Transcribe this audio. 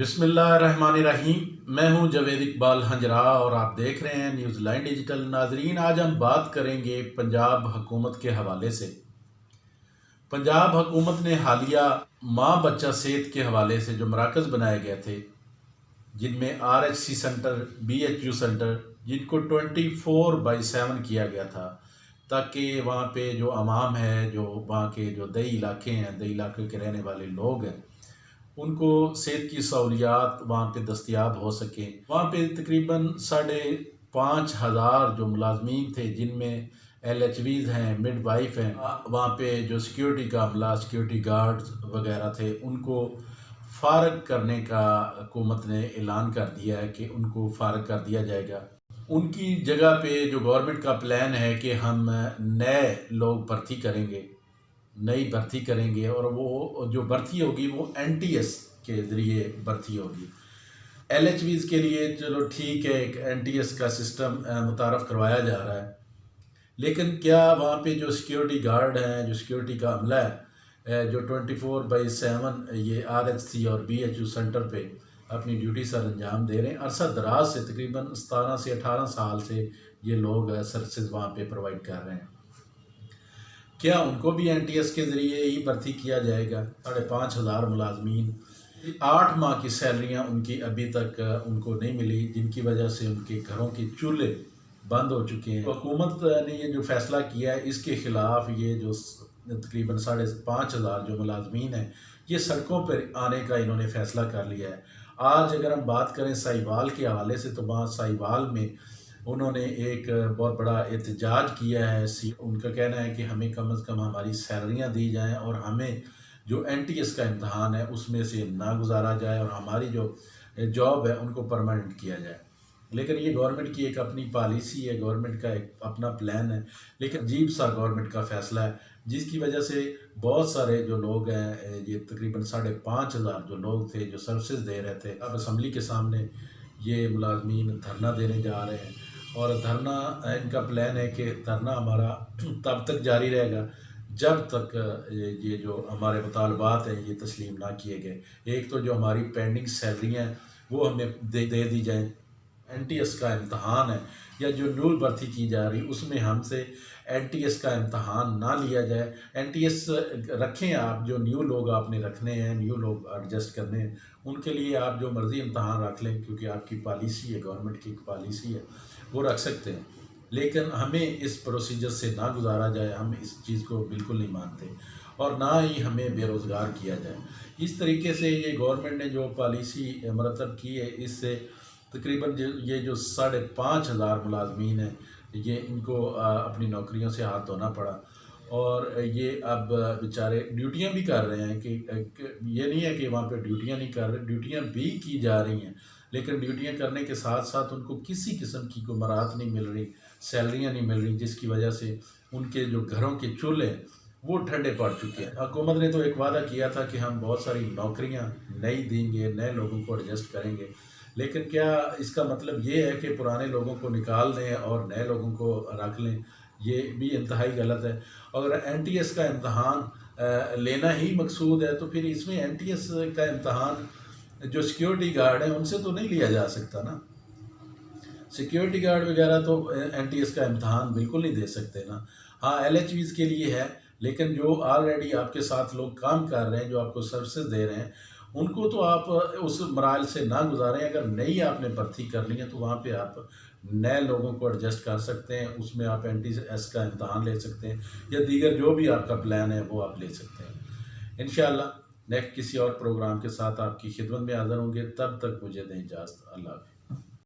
बिस्मिल्लाहिर्रहमानिर्रहीम। मैं हूं जवेद इकबाल हंजरा और आप देख रहे हैं न्यूज़ लाइन डिजिटल। नाजरीन, आज हम बात करेंगे पंजाब हुकूमत के हवाले से। पंजाब हुकूमत ने हालिया माँ बच्चा सेहत के हवाले से जो मराकज़ बनाए गए थे, जिनमें RHC सेंटर, BHU सेंटर, जिनको 24/7 किया गया था, ताकि वहाँ पे जो अवाम है, जो वहाँ के जो दही इलाके हैं, दही इलाके के रहने वाले लोग हैं, उनको सेहत की सहूलियात वहाँ पे दस्तयाब हो सकें। वहाँ पे तकरीबन 5,500 जो मुलाजमीन थे, जिनमें LHVs हैं, मिडवाइफ हैं, वहाँ पे जो सिक्योरिटी का अमला, सिक्योरिटी गार्ड्स वगैरह थे, उनको फ़ारग करने का हुकूमत ने ऐलान कर दिया है कि उनको फ़ारग कर दिया जाएगा। उनकी जगह पे जो गवर्नमेंट का प्लान है कि हम नए लोग भर्ती करेंगे, नई भर्ती करेंगे, और वो जो भर्ती होगी वो NTS के ज़रिए भर्ती होगी। LHVs के लिए चलो ठीक है, एक NTS का सिस्टम मुतारफ़ करवाया जा रहा है, लेकिन क्या वहाँ पे जो सिक्योरिटी गार्ड हैं, जो सिक्योरिटी का अमला है, जो 24/7 ये RHC और BHU सेंटर पे अपनी ड्यूटी सर अंजाम दे रहे हैं। अरसा दराज से तकरीबन 17 से 18 साल से ये लोग सर्विसेज वहाँ पे प्रोवाइड कर रहे हैं। क्या उनको भी NTS के ज़रिए ही भर्ती किया जाएगा? 5,500 मुलाजमीन, 8 माह की सैलरियाँ उनकी अभी तक उनको नहीं मिली, जिनकी वजह से उनके घरों के चूल्हे बंद हो चुके हैं। हुकूमत ने ये जो फ़ैसला किया है, इसके ख़िलाफ़ ये जो तकरीबन 5,500 जो मुलाजमीन हैं, ये सड़कों पर आने का इन्होंने फ़ैसला कर लिया है। आज अगर हम बात करें साहिवाल के हवाले से, तो वहाँ साहिवाल में उन्होंने एक बहुत बड़ा एहतजाज किया है। उनका कहना है कि हमें कम से कम हमारी सैलरियाँ दी जाएँ और हमें जो NTS का इम्तहान है उसमें से ना गुजारा जाए, और हमारी जो जॉब है उनको परमानेंट किया जाए। लेकिन ये गवर्नमेंट की एक अपनी पॉलिसी है, गवर्नमेंट का एक अपना प्लान है, लेकिन अजीब सा गवर्नमेंट का फ़ैसला है, जिसकी वजह से बहुत सारे जो लोग हैं, ये तकरीबन 5,500 जो लोग थे जो सर्विसेज दे रहे थे, अब असम्बली के सामने ये मुलाजमीन धरना देने जा रहे हैं। और धरना, इनका प्लान है कि धरना हमारा तब तक जारी रहेगा जब तक ये जो हमारे मुतालबात हैं ये तस्लीम ना किए गए। एक तो जो हमारी पेंडिंग सैलरियाँ हैं वो हमें दे दी जाएँ, NTS का इम्तहान है या जो न्यू भर्ती की जा रही उसमें हमसे NTS का इम्तहान ना लिया जाए। NTS रखें आप, जो न्यू लोग आपने रखने हैं, न्यू लोग एडजस्ट करने हैं, उनके लिए आप जो मर्ज़ी इम्तहान रख लें, क्योंकि आपकी पॉलिसी है, गवर्नमेंट की एक पॉलिसी है, वो रख सकते हैं। लेकिन हमें इस प्रोसीजर से ना गुजारा जाए, हम इस चीज़ को बिल्कुल नहीं मानते, और ना ही हमें बेरोज़गार किया जाए। इस तरीके से ये गवर्नमेंट ने जो पॉलिसी मरतब की है, इससे तकरीबन ये जो 5,500 मुलाजमीन हैं, ये इनको अपनी नौकरियों से हाथ धोना पड़ा, और ये अब बेचारे ड्यूटियां भी कर रहे हैं कि ये नहीं है कि वहाँ पे ड्यूटियां नहीं कर रहे, ड्यूटियां भी की जा रही हैं, लेकिन ड्यूटियां करने के साथ साथ उनको किसी किस्म की कोई मराहत नहीं मिल रही, सैलरियाँ नहीं मिल रही, जिसकी वजह से उनके जो घरों के चूल्हे वो ठंडे पड़ चुके हैं। हुकूमत ने तो एक वादा किया था कि हम बहुत सारी नौकरियां नई देंगे, नए लोगों को एडजस्ट करेंगे, लेकिन क्या इसका मतलब ये है कि पुराने लोगों को निकाल दें और नए लोगों को रख लें? ये भी इंतहाई गलत है। अगर NTS का इम्तहान लेना ही मकसूद है, तो फिर इसमें NTS का इम्तहान जो सिक्योरिटी गार्ड हैं उनसे तो नहीं लिया जा सकता ना। सिक्योरिटी गार्ड वगैरह तो NTS का इम्तहान बिल्कुल नहीं दे सकते ना। हाँ, LHVs के लिए है, लेकिन जो ऑलरेडी आपके साथ लोग काम कर रहे हैं, जो आपको सर्विसेज दे रहे हैं, उनको तो आप उस मराइल से ना गुजारें। अगर नई आपने भर्ती करनी है तो वहाँ पे आप नए लोगों को एडजस्ट कर सकते हैं, उसमें आप NTS का इम्तहान ले सकते हैं, या दीगर जो भी आपका प्लान है वो आप ले सकते हैं। इंशाअल्लाह नेक्स्ट किसी और प्रोग्राम के साथ आपकी खिदमत में हाज़िर होंगे। तब तक मुझे दें इजाज़त। अल्लाह।